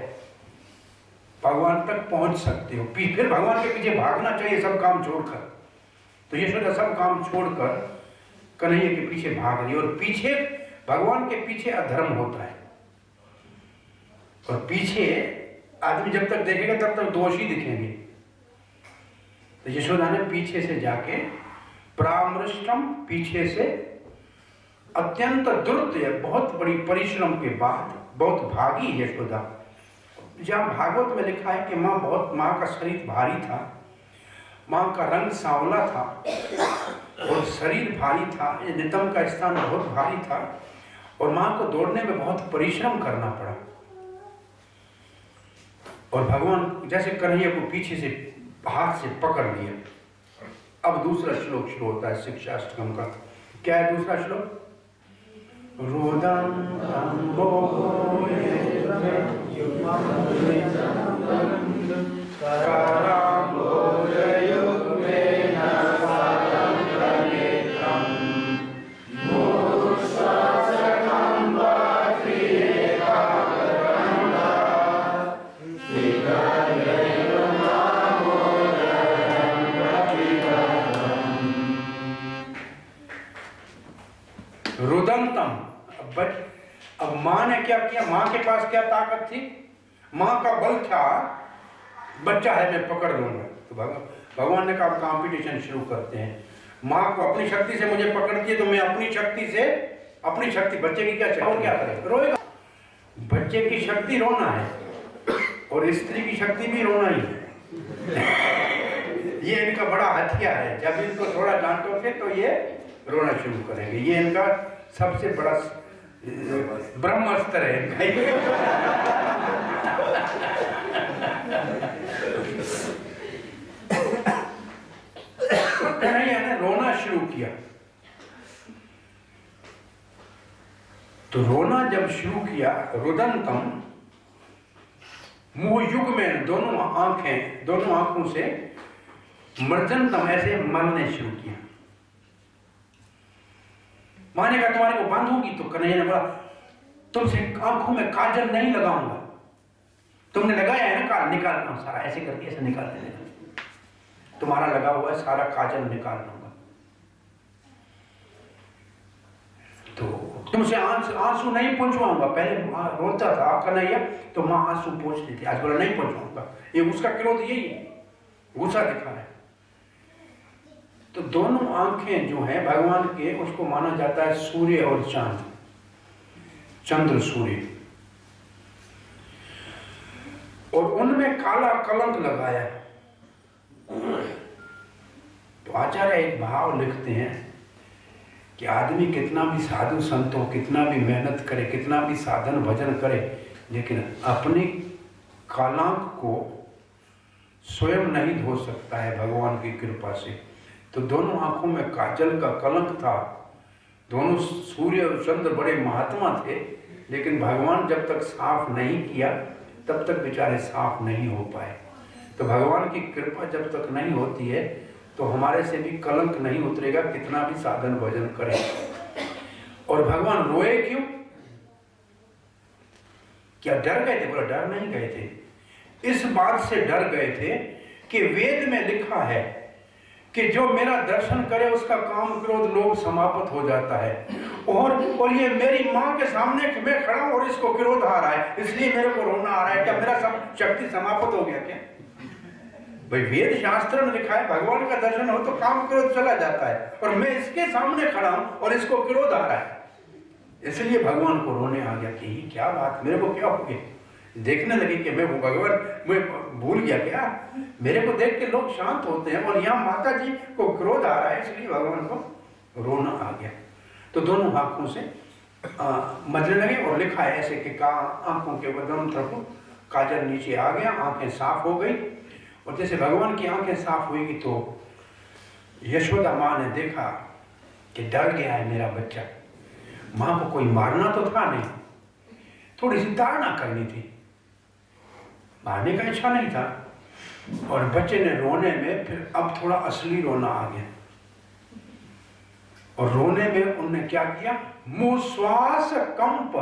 Speaker 1: भगवान तक पहुंच सकते हो। फिर भगवान के पीछे भागना चाहिए सब काम छोड़कर। तो यशोदा सब काम छोड़कर कन्हैया के पीछे भाग रही, और पीछे भगवान के पीछे अधर्म होता है, और पीछे आदमी जब तक देखेगा तब तक दोष ही दिखेंगे। तो यशोदा ने पीछे से जाके प्रामृष्टम, पीछे से अत्यंत द्रुत, बहुत बड़ी परिश्रम के बाद बहुत भागी यशोदा। जहाँ भागवत में लिखा है कि माँ का शरीर भारी था, माँ का रंग सांवला था और शरीर भारी था, नितंब का स्थान बहुत भारी था, और माँ को दौड़ने में बहुत परिश्रम करना पड़ा। और भगवान जैसे कन्हैया को पीछे से हाथ से पकड़ लिया। अब दूसरा श्लोक शुरू होता है शिक्षाष्टकम का। क्या है दूसरा श्लोक? रुदंतम। अब माँ ने क्या किया? माँ के पास क्या ताकत थी? माँ का बल था, बच्चा है मैं पकड़ लूंगा। तो भगवान ने कहा कंपटीशन शुरू करते हैं। माँ को अपनी शक्ति से मुझे पकड़ती है तो मैं अपनी शक्ति से, अपनी शक्ति, बच्चे की क्या शक्ति, और क्या करेगा? रोएगा। बच्चे की शक्ति रोना है और स्त्री की शक्ति भी रोना ही है। ये इनका बड़ा हथियार है। जब इनको थोड़ा डांटोगे तो ये रोना शुरू करेंगे। ये इनका सबसे बड़ा ब्रह्मास्त्र है। कन्हैया ने रोना शुरू किया तो रोना जब शुरू किया, रुदंतम, मुंह युग में दोनों आंखों से मर्जनतम, ऐसे मरने शुरू किया। माँ ने कहा तुम्हारे को बंद होगी, तो कन्हैया ने बोला तुमसे आंखों में काजल नहीं लगाऊंगा। तुमने लगाया है ना, काल निकालता हूं सारा, ऐसे करके ऐसे निकाल देगा, तुम्हारा लगा हुआ है सारा काजल निकाल लूंगा। तो तुमसे आंसू नहीं पहुंचवाऊंगा। पहले रोता था कन्हैया तो माँ आंसू पहुंचती थी, आज बोला नहीं पहुंचवाऊंगा। ये उसका क्रोध यही है, गुस्सा दिखा रहा है। तो दोनों आंखें जो हैं भगवान के, उसको माना जाता है सूर्य और चांद, चंद्र सूर्य, और उनमें काला कलंक लगाया। तो आचार्य एक भाव लिखते हैं कि आदमी कितना भी साधु संत हो, कितना भी मेहनत करे, कितना भी साधन भजन करे, लेकिन अपने कलंक को स्वयं नहीं धो सकता है भगवान की कृपा से। तो दोनों आंखों में काजल का कलंक था। दोनों सूर्य और चंद्र बड़े महात्मा थे, लेकिन भगवान जब तक साफ नहीं किया तब तक बेचारे साफ नहीं हो पाए। तो भगवान की कृपा जब तक नहीं होती है तो हमारे से भी कलंक नहीं उतरेगा, कितना भी साधन भजन करें। और भगवान रोए क्यों? क्या डर गए थे? बोला डर नहीं गए थे, इस बात से डर गए थे कि वेद में लिखा है कि जो मेरा दर्शन करे उसका काम क्रोध लोभ समाप्त हो जाता है। और ये मेरी माँ के सामने मैं खड़ा हूं और इसको क्रोध आ रहा है, इसलिए मेरे को रोना आ रहा है। क्या मेरा शक्ति समाप्त हो गया क्या? भाई वेद शास्त्र में लिखा है भगवान का दर्शन हो तो काम क्रोध चला जाता है, और मैं इसके सामने खड़ा हूं और इसको क्रोध आ रहा है, इसलिए भगवान को रोने आ गया कि ये क्या बात, मेरे को क्या हो गया। देखने लगे कि मैं भगवान, मैं भूल गया क्या? मेरे को देख के लोग शांत होते हैं और यहाँ माता जी को क्रोध आ रहा है, इसलिए भगवान को रोना आ गया। तो दोनों आंखों से मजने लगे, और लिखा है ऐसे कि आंखों के दोनों तरफ काजल नीचे आ गया, आंखें साफ हो गई। और जैसे भगवान की आंखें साफ हुई तो यशोदा माँ ने देखा कि डर गया है मेरा बच्चा। माँ को कोई मारना तो था नहीं, थोड़ी सी ताड़ना करनी थी, मारने का इच्छा नहीं था। और बच्चे ने रोने में फिर अब थोड़ा असली रोना आ गया, और रोने में उन्होंने क्या किया, मुंह श्वास कंप,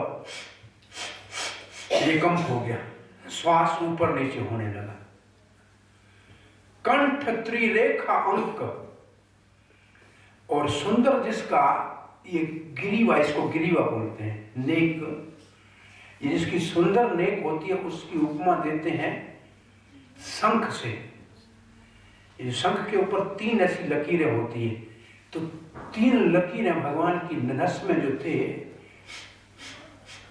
Speaker 1: ये कंप हो गया, श्वास ऊपर नीचे होने लगा। कंठ त्रिरेखा अंक, और सुंदर जिसका ये गिरीवा, इसको गिरीवा बोलते हैं, नेक, ये जिसकी सुंदर नेक होती है उसकी उपमा देते हैं शंख से। ये शंख के ऊपर 3 ऐसी लकीरें होती है, तो 3 लकीरें भगवान की नस में जो थे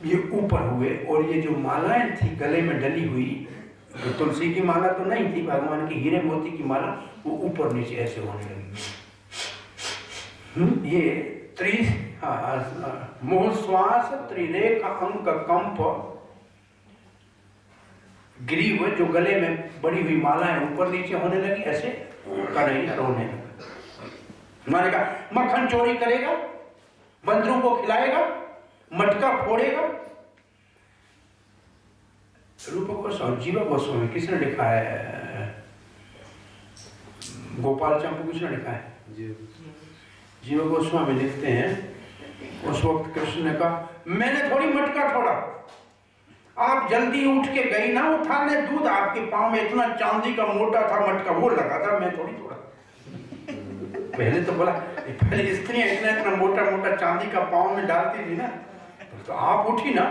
Speaker 1: ये ऊपर हुए, और ये जो मालाएं थी गले में डली हुई, तो तुलसी की माला तो नहीं थी, भगवान की हीरे मोती की माला, वो ऊपर नीचे ऐसे होने लगी। ये मुंह श्वास त्रिरेखा अंक कंप, ग्रीव जो गले में बड़ी हुई मालाएं ऊपर नीचे होने लगी, ऐसे कन्हैया रोने लगा। मैंने कहा मक्खन चोरी करेगा, बंदरों को खिलाएगा, मटका फोड़ेगा। रूप गोस्वामी, जीवा गोस्वामी, किसने लिखा है? गोपाल चंपू किसने लिखा है? जीवा गोस्वामी लिखते हैं, उस वक्त कृष्ण ने कहा मैंने थोड़ी मटका फोड़ा, आप जल्दी उठ के गई ना उठाने दूध, आपके पांव में इतना चांदी का मोटा था मटका, वो लगा था, मैं थोड़ी थोड़ा। पहले तो बोला, पहले स्त्रियां इतना मोटा मोटा चांदी का पांव में डालती थी ना, तो आप उठी ना,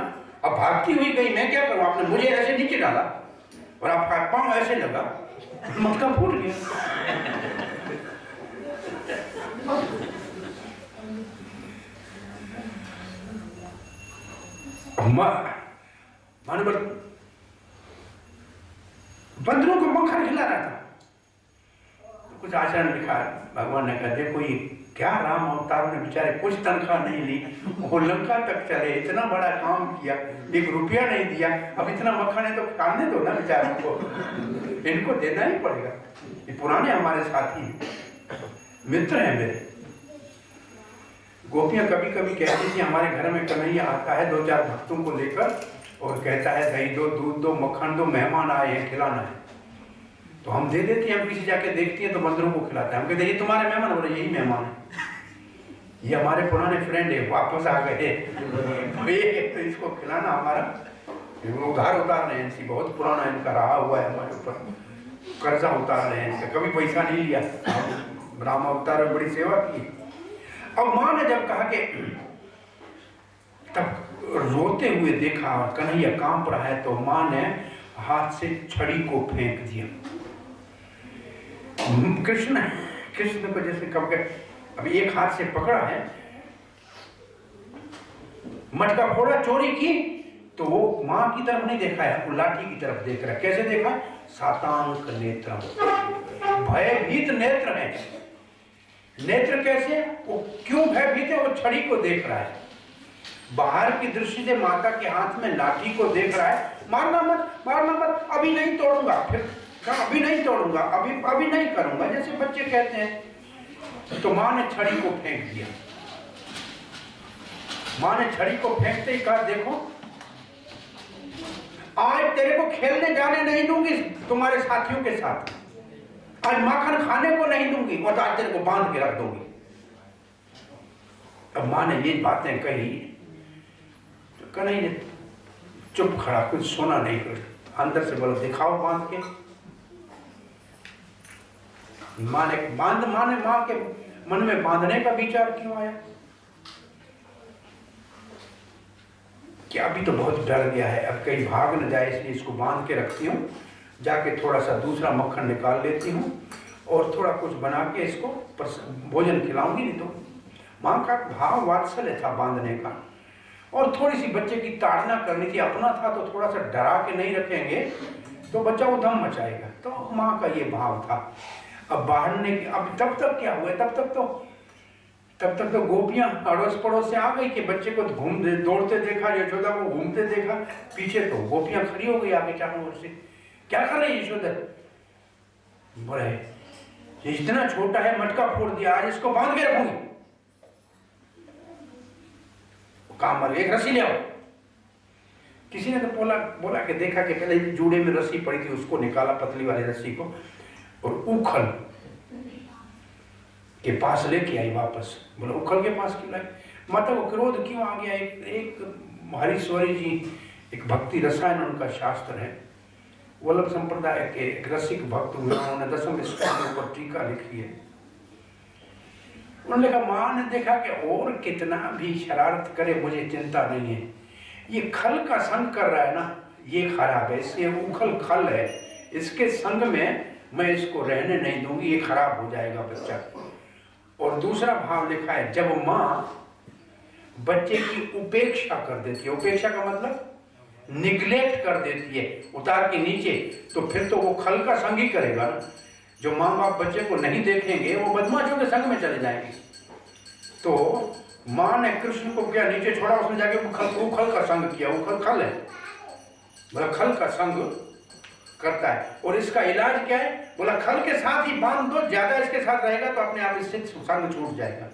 Speaker 1: अब भागती हुई गई, मैं क्या करूं? आपने मुझे ऐसे नीचे डाला और आपका पांव ऐसे लगा, मटका फूट गया। मानो बंदरों को मक्खन खिला रहा था। कुछ आचार्य ने लिखा, भगवान ने कहा देखो ये क्या राम अवतार ने बेचारे कुछ तनख्वाह नहीं ली, वो लंका तक चले, इतना बड़ा काम किया, 1 रुपया नहीं दिया, अब इतना मक्खन है तो खाने दो ना बेचारों को, इनको देना ही पड़ेगा। ये पुराने हमारे साथी हैं, मित्र हैं मेरे। गोपियां कभी कभी कहती थी हमारे घर में कन्हैया आता है 2-4 भक्तों को लेकर और कहता है दही दो, दूध दो, मक्खन दो, मेहमान आए हैं, खिलाना है। तो हम दे देते हैं, हम पीछे जाके देखती है तो बंदरों को खिलाता है। हम कहते हैं ये तुम्हारे मेहमान, बोले यही मेहमान है, ये हमारे पुराने फ्रेंड है, वापस आ गए तो इसको खिलाना हमारा, वो घर उतार रहे हैं, इनसी बहुत पुराना इनका रहा हुआ है, हमारे ऊपर कर्जा उतार रहे हैं, इसका कभी पैसा नहीं लिया, राम अवतार में बड़ी सेवा की। अब माँ ने जब कहा कि तब रोते हुए देखा और कन्हैया कांप रहा है, तो माँ ने हाथ से छड़ी को फेंक दिया। कृष्ण को जैसे कब के अभी एक हाथ से पकड़ा है, मटका फोड़ा, चोरी की, तो वो माँ की तरफ नहीं देखा है, वो लाठी की तरफ देख रहा है। कैसे देखा? सातांक नेत्र, भयभीत नेत्र है। नेत्र कैसे? वो क्यों भयभीत है? वो छड़ी को देख रहा है, बाहर की दृष्टि से माता के हाथ में लाठी को देख रहा है। मारना मत, मारना मत, अभी नहीं तोड़ूंगा, फिर कहा अभी नहीं तोड़ूंगा, अभी नहीं करूंगा, जैसे बच्चे कहते हैं। तो माँ ने छड़ी को फेंक दिया। माँ ने छड़ी को फेंकते ही कहा देखो आज तेरे को खेलने जाने नहीं दूंगी तुम्हारे साथियों के साथ, आज माखन खाने को नहीं दूंगी, और आज तेरे को बांध के रख दूंगी। अब माँ ने ये बातें कही तो कन्हैया ने चुप खड़ा, कुछ सुना नहीं, कुछ अंदर से बोला दिखाओ बांध के। माँ के मन में बांधने का विचार क्यों आया? कि अभी तो बहुत डर गया है, अब कहीं भाग न जाए, इसलिए इसको बांध के रखती हूँ, जाके थोड़ा सा दूसरा मक्खन निकाल लेती हूँ और थोड़ा कुछ बना के इसको भोजन खिलाऊंगी। नहीं तो माँ का भाव वात्सल्य था बांधने का, और थोड़ी सी बच्चे की ताड़ना करनी थी। अपना था तो थोड़ा सा डरा के नहीं रखेंगे तो बच्चा उधम मचाएगा, तो माँ का ये भाव था। अब बांधने की, अब तब तक क्या हुआ, तब तक तो गोपियां अड़ोस पड़ोस से आ गई कि बच्चे को दौड़ते देखा, यशोदा को घूमते देखा, पीछे तो गोपियां खड़ी हो गई आगे चारों ओर से। क्या कर रही यशोदा? बोले ये इतना छोटा है, मटका फोड़ दिया, आज इसको बांध के रखूंगी। काम मर, एक रस्सी ले आओ। किसी ने तो बोला कि देखा कि पहले जूड़े में रस्सी पड़ी थी, उसको निकाला, पतली वाली रस्सी को, और उखल के पास लेके आई वापस। बोला उखल के पास क्यों लाई? माता को क्रोध क्यों आ गया? एक हरीश्वरी जी, एक भक्ति रसायन उनका शास्त्र है, वल्लभ संप्रदाय के एक रसिक भक्त हुए, उन्होंने 10वें स्कंद के ऊपर टीका लिखी है। उन्होंने कहा माँ ने देखा कि और कितना भी शरारत करे मुझे चिंता नहीं है, ये खल का संग कर रहा है ना, ये खराब है, इससे उखल खल है, इसके संग में मैं इसको रहने नहीं दूंगी, ये खराब हो जाएगा बच्चा। और दूसरा भाव लिखा है, जब माँ बच्चे की उपेक्षा कर देती है, उपेक्षा का मतलब निग्लेक्ट कर देती है, उतार के नीचे, तो फिर तो वो खल का संग ही करेगा ना। जो माँ बाप बच्चे को नहीं देखेंगे वो बदमाशों के संग में चले जाएंगे। तो माँ ने कृष्ण को क्या नीचे छोड़ा, उसने जाके उखल का संग किया। उखल खल है, बोला खल का संग करता है। और इसका इलाज क्या है? बोला खल के साथ ही बांध दो, ज्यादा इसके साथ रहेगा तो अपने आप इससे संग छूट जाएगा।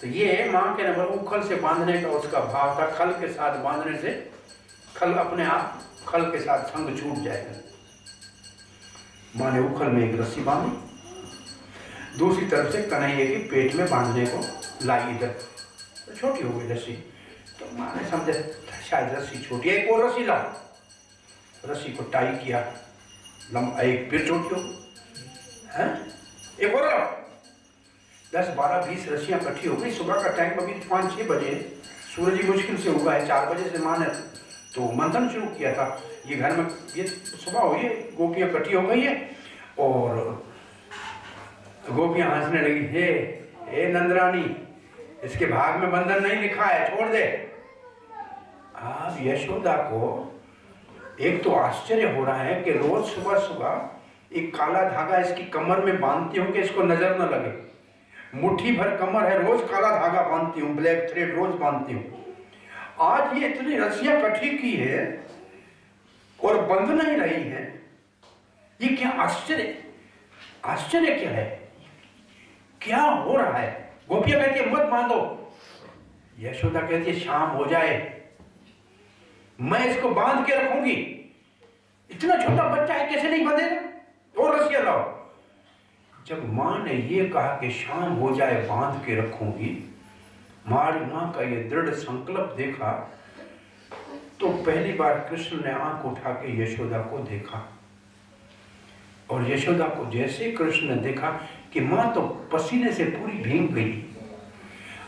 Speaker 1: तो ये माँ के नंबर उखल से बांधने का उसका भाव था, खल के साथ बांधने से खल अपने आप खल के साथ संग छूट जाएगा। माँ ने उखल में एक रस्सी बांधी, दूसरी तरफ से कन्हैया के पेट में बांधने को लाई। इधर तो छोटी हो गई रस्सी, तो माँ ने समझा शायद रस्सी छोटी है, एक और रस्सी लाओ। रस्सी को टाई किया, लंबा, एक फिर छोटी हो, हैं एक और लाओ। 10, 12, 20 रस्सियाँ इकट्ठी हो गई। सुबह का टाइम अभी 5-6 बजे, सूरज ही मुश्किल से उगा है। 4 बजे से माँ ने तो मंथन शुरू किया था। ये घर में ये सुबह हुई है, गोपियाँ इकट्ठी हो गई है और गोपियाँ हंसने लगी, हे नंदरानी, इसके भाग में बंधन नहीं लिखा है, छोड़ दे। अब यशोदा को एक तो आश्चर्य हो रहा है कि रोज सुबह सुबह एक काला धागा इसकी कमर में बांधती हूँ कि इसको नजर न लगे। मुट्ठी भर कमर है, रोज काला धागा बांधती हूँ, ब्लैक थ्रेड रोज बांधती हूँ। आज ये इतनी रस्सियां इकट्ठी की है और बंध नहीं रही है, ये क्या आश्चर्य? आश्चर्य क्या है? क्या हो रहा है? गोपियां कहती है मत बांधो, यशोदा कहती है शाम हो जाए, मैं इसको बांध के रखूंगी। इतना छोटा बच्चा है, कैसे नहीं बंधेगा, और रस्सियां लाओ। जब मां ने ये कहा कि शाम हो जाए बांध के रखूंगी, हमारी मां का ये दृढ़ संकल्प देखा तो पहली बार कृष्ण ने आंख उठा के यशोदा को देखा। और यशोदा को जैसे कृष्ण ने देखा कि मां तो पसीने से पूरी भीग गई,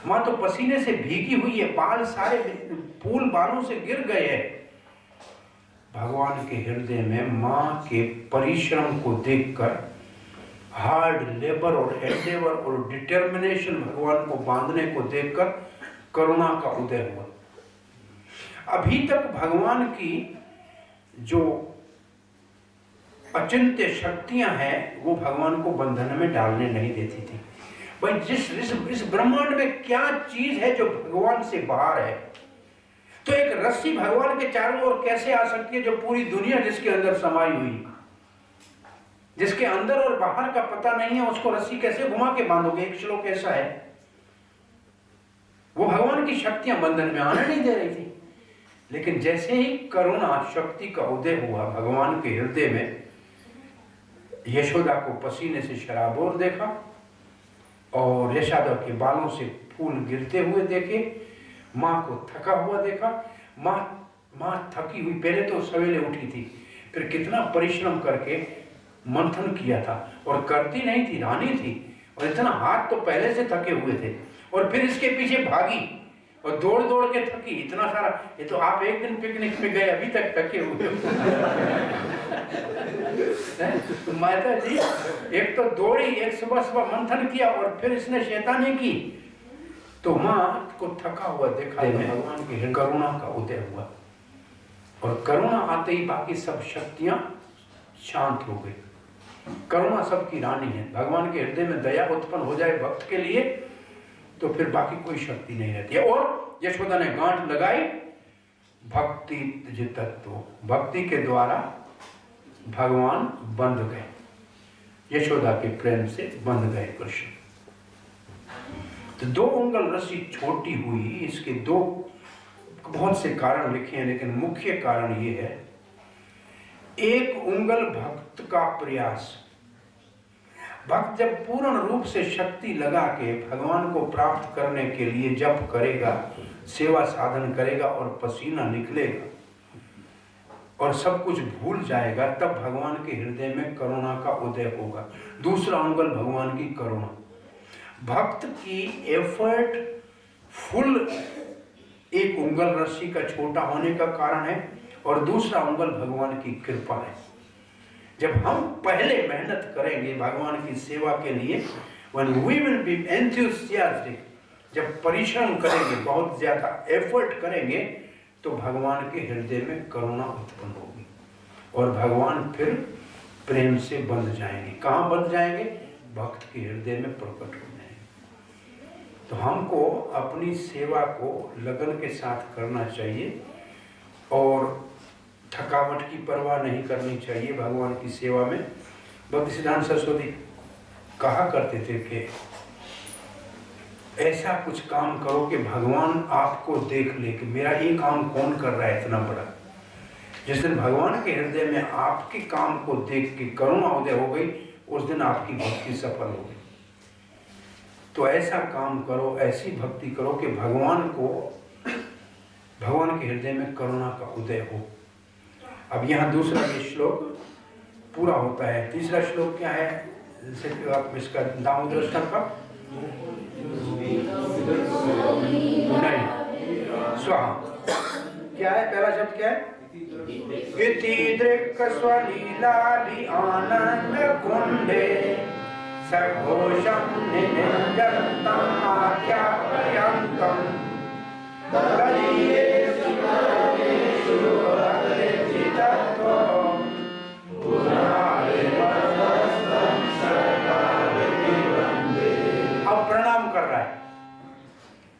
Speaker 1: मां तो पसीने से भीगी हुई है, बाल सारे फूल बालों से गिर गए हैं। भगवान के हृदय में मां के परिश्रम को देखकर, हार्ड लेबर और एंडेवर और डिटर्मिनेशन भगवान को बांधने को देखकर करुणा का उदय हुआ। अभी तक भगवान की जो अचिंत्य शक्तियां हैं वो भगवान को बंधन में डालने नहीं देती थी। भाई इस ब्रह्मांड में क्या चीज है जो भगवान से बाहर है? तो एक रस्सी भगवान के चारों ओर कैसे आ सकती है जो पूरी दुनिया जिसके अंदर समाई हुई, जिसके अंदर और बाहर का पता नहीं है, उसको रस्सी कैसे घुमा के बांधोगे? एक श्लोक ऐसा है। वो भगवान की शक्तियां बंधन में आने नहीं दे रही थी। लेकिन जैसे ही करुणा शक्ति का उदय हुआ भगवान के हृदय में, यशोदा को पसीने से शराबोर देखा और यशोदा के बालों से फूल गिरते हुए देखे, माँ को थका हुआ देखा। माँ थकी हुई, पहले तो सवेरे उठी थी, फिर कितना परिश्रम करके मंथन किया था, और करती नहीं थी, रानी थी, और इतना हाथ तो पहले से थके हुए थे, और फिर इसके पीछे भागी और दौड़ दौड़ के थकी इतना सारा। ये तो आप एक दिन पिकनिक में गए, अभी तक थके हुए तो माता जी एक तो दौड़ी, एक सुबह सुबह मंथन किया, और फिर इसने शैतानी की, तो माँ को थका हुआ देखा। भगवान की करुणा का उदय हुआ, और करुणा आते ही बाकी सब शक्तियां शांत हो गई। करुणा सबकी रानी है। भगवान के हृदय में दया उत्पन्न हो जाए भक्त के लिए तो फिर बाकी कोई शक्ति नहीं रहती है। और यशोदा ने गांठ लगाई भक्ति तत्व, भक्ति के द्वारा भगवान बंध गए, यशोदा के प्रेम से बंध गए कृष्ण। तो 2 उंगल रस्सी छोटी हुई, इसके 2 बहुत से कारण लिखे हैं, लेकिन मुख्य कारण ये है, 1 उंगल भक्त का प्रयास। भक्त जब पूर्ण रूप से शक्ति लगा के भगवान को प्राप्त करने के लिए जप करेगा, सेवा साधन करेगा और पसीना निकलेगा और सब कुछ भूल जाएगा, तब भगवान के हृदय में करुणा का उदय होगा। दूसरा उंगल भगवान की करुणा। भक्त की एफर्ट फुल 1 उंगल रस्सी का छोटा होने का कारण है, और दूसरा उंगल भगवान की कृपा है। जब हम पहले मेहनत करेंगे भगवान की सेवा के लिए, when we will be enthusiastic, जब परिश्रम करेंगे, बहुत ज्यादा एफर्ट करेंगे, तो भगवान के हृदय में करुणा उत्पन्न होगी और भगवान फिर प्रेम से बंध जाएंगे। कहाँ बंध जाएंगे? भक्त के हृदय में प्रकट हो जाएंगे। तो हमको अपनी सेवा को लगन के साथ करना चाहिए और थकावट की परवाह नहीं करनी चाहिए भगवान की सेवा में। भक्ति सिद्धांत सरस्वती कहा करते थे कि ऐसा कुछ काम करो कि भगवान आपको देख ले कि मेरा ये काम कौन कर रहा है इतना बड़ा। जिस दिन भगवान के हृदय में आपके काम को देख के करुणा उदय हो गई, उस दिन आपकी भक्ति सफल हो गई। तो ऐसा काम करो, ऐसी भक्ति करो कि भगवान के हृदय में करुणा का उदय हो। अब यहाँ दूसरा ये श्लोक पूरा होता है। तीसरा श्लोक क्या है? जैसे आप इसका दामोदर का नहीं, स्वाहा क्या है? पहला शब्द क्या है? इति दृक् स्वलीलादि आनंद कुंडे सघोषं निनिन्दन्तं आख्यापयन्तं तदीयेषु कर्मेषु अतिचित्तत्वं पुराणेमस्तं सर्वविधि वन्दे। अब प्रणाम कर रहा है।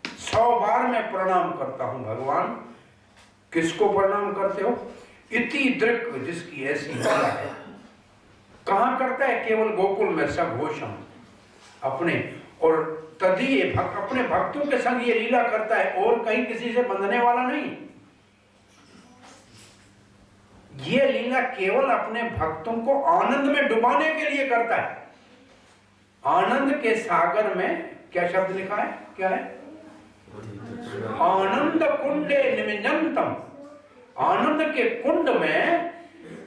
Speaker 1: 100 बार मैं प्रणाम करता हूं भगवान। किसको प्रणाम करते हो? इति दृक्, जिसकी ऐसी लीला है। कहां करता है? केवल गोकुल में सघोषम, अपने। और तदीय अपने भक्तों के संग ये लीला करता है, और कहीं किसी से बंधने वाला नहीं। ये लीला केवल अपने भक्तों को आनंद में डुबाने के लिए करता है। आनंद के सागर में क्या शब्द लिखा है, क्या है? आनंद कुंडे निमज्जनतम। आनंद के कुंड में,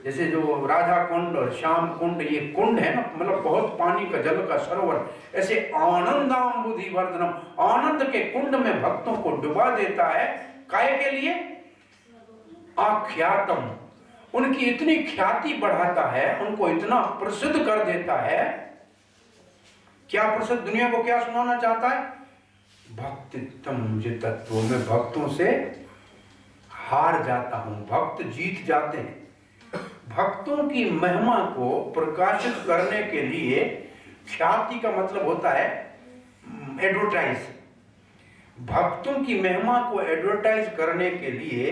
Speaker 1: जैसे जो राधा कुंड और श्याम कुंड, ये कुंड है ना, मतलब बहुत पानी का, जल का सरोवर, ऐसे आनंदाम्बुधि वर्धनम, आनंद के कुंड में भक्तों को डुबा देता है। काय के लिए? आख्यातम, उनकी इतनी ख्याति बढ़ाता है, उनको इतना प्रसिद्ध कर देता है। क्या प्रसिद्ध? दुनिया को क्या सुनाना चाहता है? भक्तित्तम मुझे तत्व, मैं भक्तों से हार जाता हूं, भक्त जीत जाते हैं। भक्तों की महिमा को प्रकाशित करने के लिए, ख्याति का मतलब होता है एडवर्टाइज, भक्तों की महिमा को एडवर्टाइज करने के लिए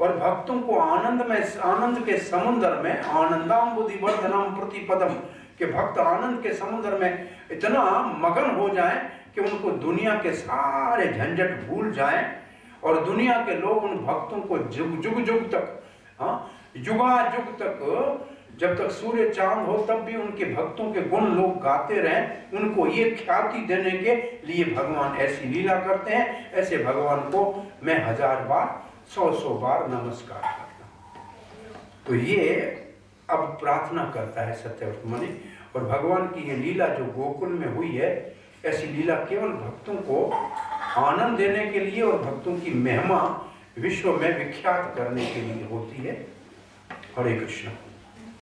Speaker 1: और भक्तों को आनंद के समुद्र में, आनंदाम्बुधि वर्धनम प्रतिपदम, कि भक्त आनंद के समुद्र में इतना मगन हो जाएं कि उनको दुनिया के सारे झंझट भूल जाएं, और दुनिया के लोग उन भक्तों को जुग तक, युगाजुग तक, जब तक सूर्य चांद हो तब भी उनके भक्तों के गुण लोग गाते रहें। उनको ये ख्याति देने के लिए भगवान ऐसी लीला करते हैं। ऐसे भगवान को मैं 1000 बार, 100 बार नमस्कार करता हूँ। तो ये अब प्रार्थना करता है सत्यव्रत मुनि, और भगवान की ये लीला जो गोकुल में हुई है, ऐसी लीला केवल भक्तों को आनंद देने के लिए और भक्तों की महिमा विश्व में विख्यात करने के लिए होती है। हरे कृष्ण।